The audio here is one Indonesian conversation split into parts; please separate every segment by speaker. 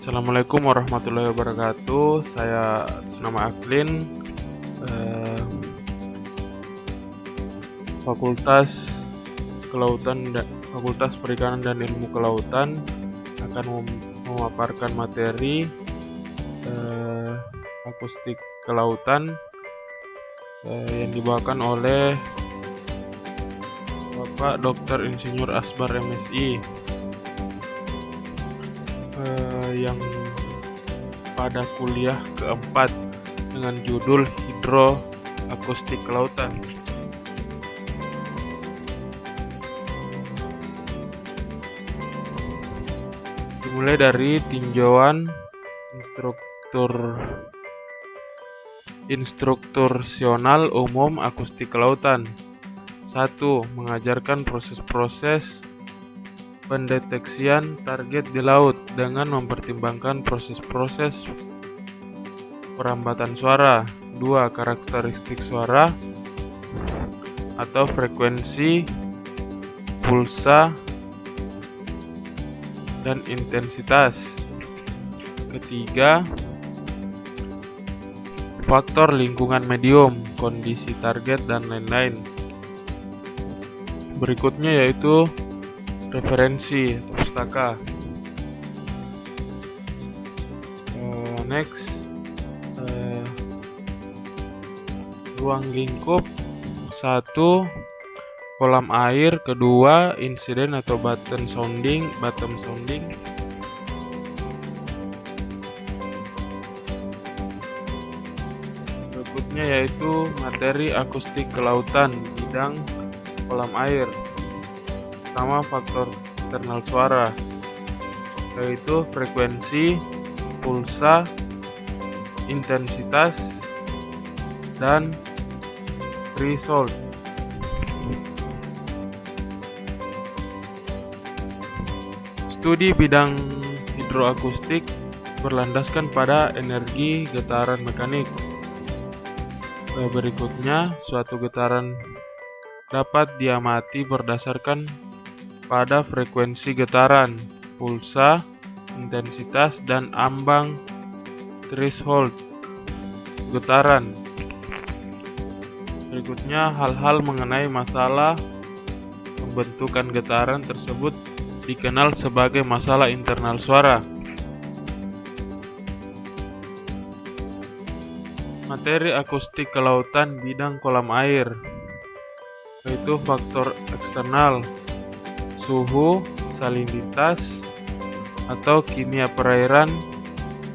Speaker 1: Assalamualaikum warahmatullahi wabarakatuh. Saya atas nama Aklin, Fakultas Fakultas Perikanan dan Ilmu Kelautan akan memaparkan materi akustik kelautan yang dibawakan oleh Bapak Dr. Insinyur Asbar MSI, yang pada kuliah keempat dengan judul Hidroakustik Kelautan. Dimulai dari tinjauan instruktursional umum akustik kelautan. 1. Mengajarkan proses-proses pendeteksian target di laut dengan mempertimbangkan proses-proses perambatan suara. 2. Karakteristik suara atau frekuensi, pulsa, dan intensitas. Ketiga, faktor lingkungan medium, kondisi target, dan lain-lain. Berikutnya yaitu referensi atau pustaka. Ruang lingkup. 1. Kolam air. 2. Insiden atau bottom sounding. Berikutnya yaitu materi akustik kelautan bidang kolam air. Pertama, faktor internal suara, yaitu frekuensi, pulsa, intensitas, dan threshold. Studi bidang hidroakustik berlandaskan pada energi getaran mekanik. Berikutnya, suatu getaran dapat diamati berdasarkan pada frekuensi getaran, pulsa, intensitas, dan ambang threshold getaran. Berikutnya, hal-hal mengenai masalah pembentukan getaran tersebut dikenal sebagai masalah internal suara. Materi akustik kelautan bidang kolam air, yaitu faktor eksternal, suhu, salinitas, atau kimia perairan,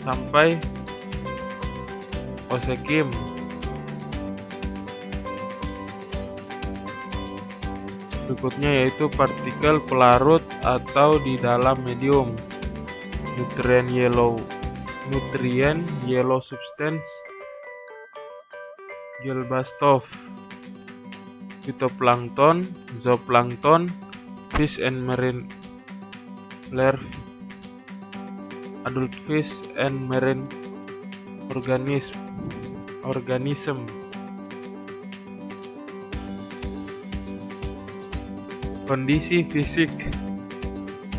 Speaker 1: sampai osekim. Berikutnya yaitu partikel pelarut atau di dalam medium, nutrien yellow substance, gelbastov, phytoplankton, zooplankton, fish and marine larvae, adult fish and marine organism. Kondisi fisik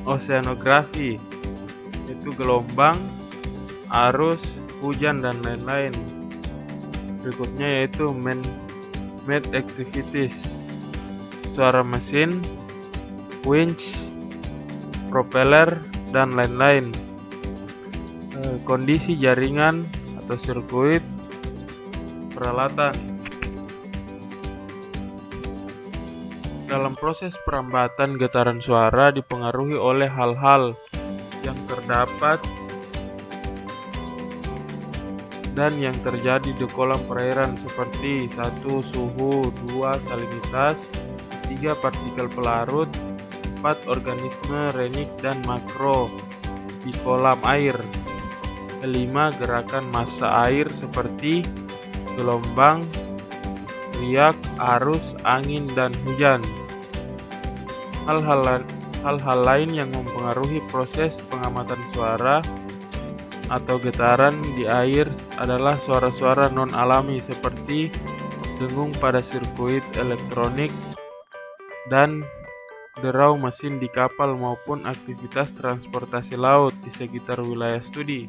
Speaker 1: oceanografi, yaitu gelombang, arus, hujan, dan lain-lain. Berikutnya yaitu man-made activities, suara mesin, winch, propeller, dan lain-lain. Kondisi jaringan atau sirkuit peralatan. Dalam proses perambatan getaran suara dipengaruhi oleh hal-hal yang terdapat dan yang terjadi di kolam perairan seperti 1. Suhu, 2. Salinitas, 3. Partikel pelarut, 4. Organisme renik dan makro di kolam air, 5. Gerakan massa air seperti gelombang, riak, arus, angin, dan hujan. Hal-hal lain yang mempengaruhi proses pengamatan suara atau getaran di air adalah suara-suara non-alami seperti dengung pada sirkuit elektronik dan derau mesin di kapal maupun aktivitas transportasi laut di sekitar wilayah studi.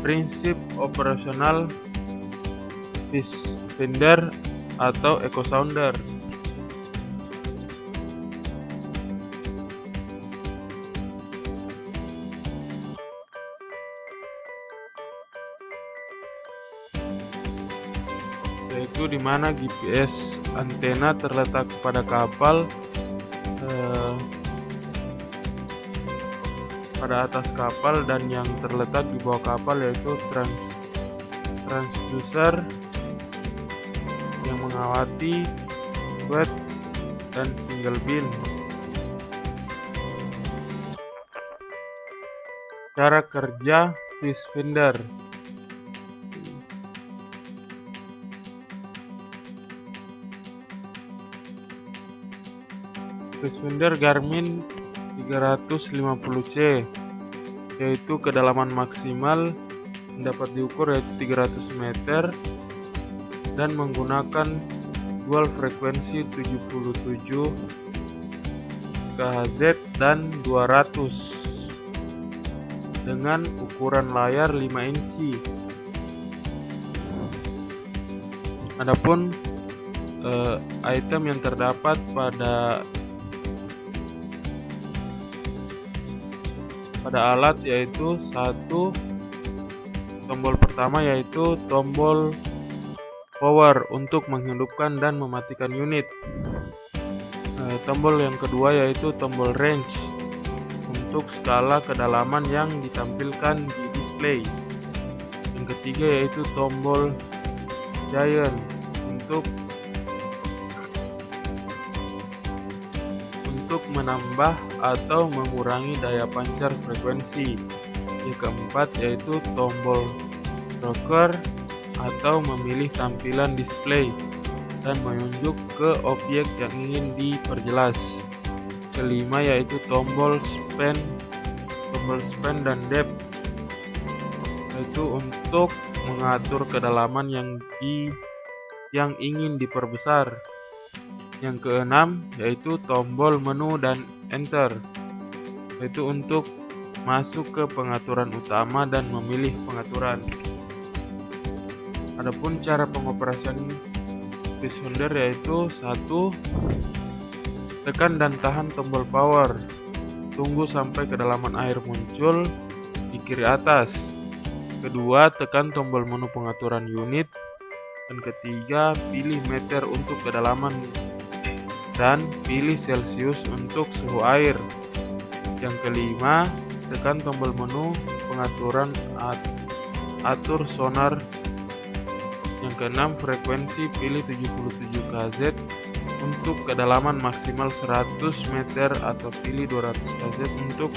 Speaker 1: Prinsip operasional fish finder atau echo sounder. Yaitu di mana GPS antena terletak pada kapal, pada atas kapal, dan yang terletak di bawah kapal yaitu transducer yang mengawati wet dan single beam. Cara kerja fish finder. Fish finder Garmin 350C, yaitu kedalaman maksimal yang dapat diukur yaitu 300 meter dan menggunakan dual frekuensi 77 kHz dan 200 dengan ukuran layar 5 inci. Adapun item yang terdapat pada alat yaitu satu, tombol pertama yaitu tombol power untuk menghidupkan dan mematikan unit. Tombol yang kedua yaitu tombol range untuk skala kedalaman yang ditampilkan di display. Yang ketiga yaitu tombol giant untuk menambah atau mengurangi daya pancar frekuensi. Yang keempat yaitu tombol rocker atau memilih tampilan display dan menunjuk ke objek yang ingin diperjelas. Kelima yaitu tombol span dan depth, yaitu untuk mengatur kedalaman yang ingin diperbesar. Yang keenam yaitu tombol menu dan enter, yaitu untuk masuk ke pengaturan utama dan memilih pengaturan. Adapun cara pengoperasian fish finder yaitu satu, tekan dan tahan tombol power, tunggu sampai kedalaman air muncul di kiri atas. Kedua, tekan tombol menu pengaturan unit. Dan ketiga, pilih meter untuk kedalaman dan pilih Celsius untuk suhu air. Yang kelima, tekan tombol menu pengaturan atur sonar. Yang keenam, frekuensi pilih 77 kHz untuk kedalaman maksimal 100 meter atau pilih 200 kHz untuk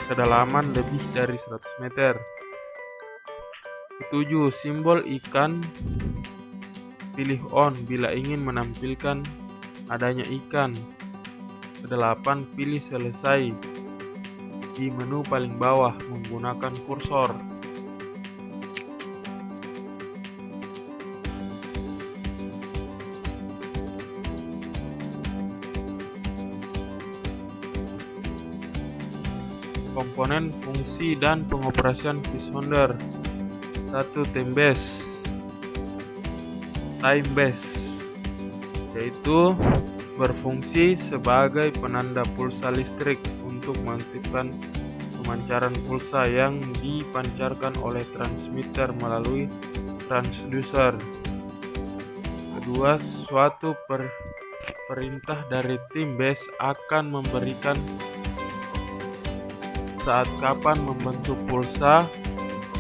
Speaker 1: kedalaman lebih dari 100 meter. Ketujuh, simbol ikan pilih on bila ingin menampilkan adanya ikan. Kedelapan, pilih selesai di menu paling bawah menggunakan kursor. Komponen fungsi dan pengoperasian fish finder. 1. Time base yaitu berfungsi sebagai penanda pulsa listrik untuk mengaktifkan pemancaran pulsa yang dipancarkan oleh transmitter melalui transducer. Kedua, suatu perintah dari time base akan memberikan saat kapan membentuk pulsa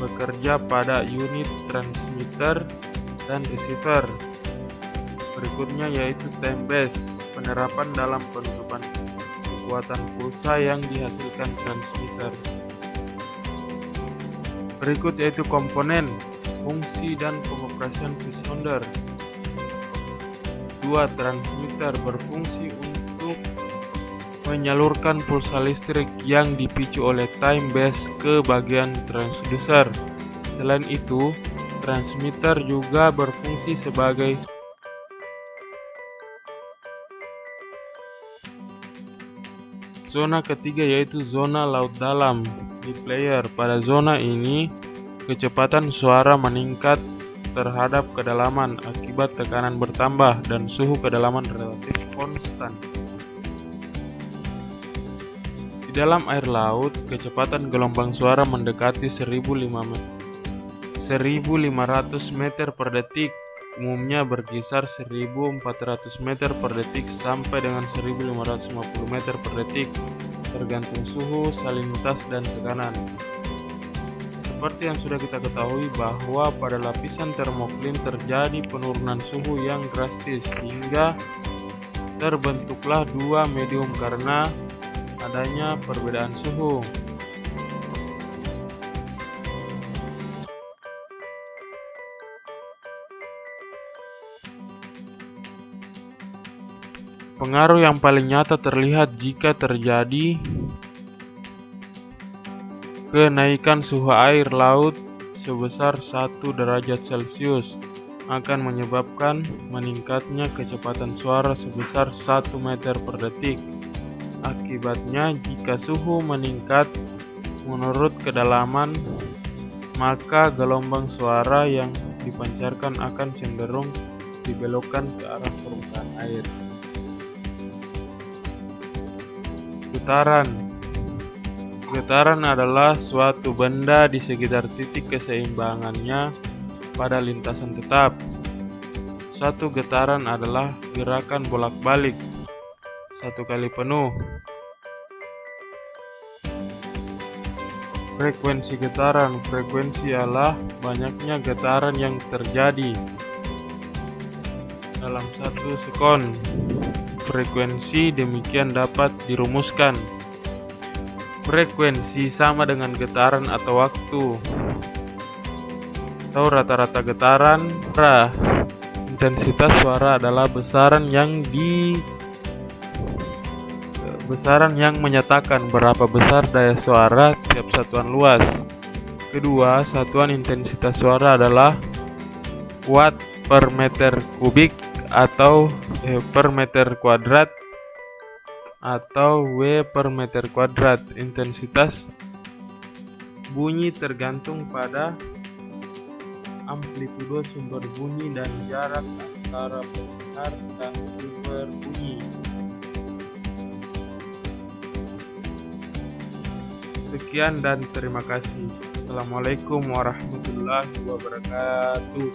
Speaker 1: bekerja pada unit transmitter dan receiver. Berikutnya yaitu time base, penerapan dalam penentuan kekuatan pulsa yang dihasilkan transmitter. Berikut yaitu komponen, fungsi dan pengoperasian fish finder. 2. Transmitter berfungsi untuk menyalurkan pulsa listrik yang dipicu oleh time base ke bagian transducer. Selain itu, Transmitter juga berfungsi sebagai zona ketiga, yaitu zona laut dalam di player. Pada zona ini, kecepatan suara meningkat terhadap kedalaman akibat tekanan bertambah dan suhu kedalaman relatif konstan. Di dalam air laut, kecepatan gelombang suara mendekati 1.500 meter per detik, umumnya berkisar 1.400 meter per detik sampai dengan 1.550 meter per detik, tergantung suhu, salinitas, dan tekanan. Seperti yang sudah kita ketahui bahwa pada lapisan termoklin terjadi penurunan suhu yang drastis hingga terbentuklah dua medium karena adanya perbedaan suhu. Pengaruh yang paling nyata terlihat jika terjadi kenaikan suhu air laut sebesar 1 derajat Celcius akan menyebabkan meningkatnya kecepatan suara sebesar 1 meter per detik. Akibatnya, jika suhu meningkat menurut kedalaman, maka gelombang suara yang dipancarkan akan cenderung dibelokkan ke arah permukaan air. Getaran adalah suatu benda di sekitar titik keseimbangannya pada lintasan tetap. Suatu getaran adalah gerakan bolak-balik satu kali penuh. Frekuensi getaran. Frekuensi adalah banyaknya getaran yang terjadi dalam 1 sekon. Frekuensi demikian dapat dirumuskan. Frekuensi sama dengan getaran atau waktu, atau rata-rata getaran. Intensitas suara adalah besaran yang menyatakan berapa besar daya suara tiap satuan luas. Kedua, satuan intensitas suara adalah watt per meter kubik atau per meter kuadrat atau W per meter kuadrat. Intensitas bunyi tergantung pada amplitudo sumber bunyi dan jarak antara pendengar dan sumber bunyi. Sekian dan terima kasih. Assalamualaikum warahmatullahi wabarakatuh.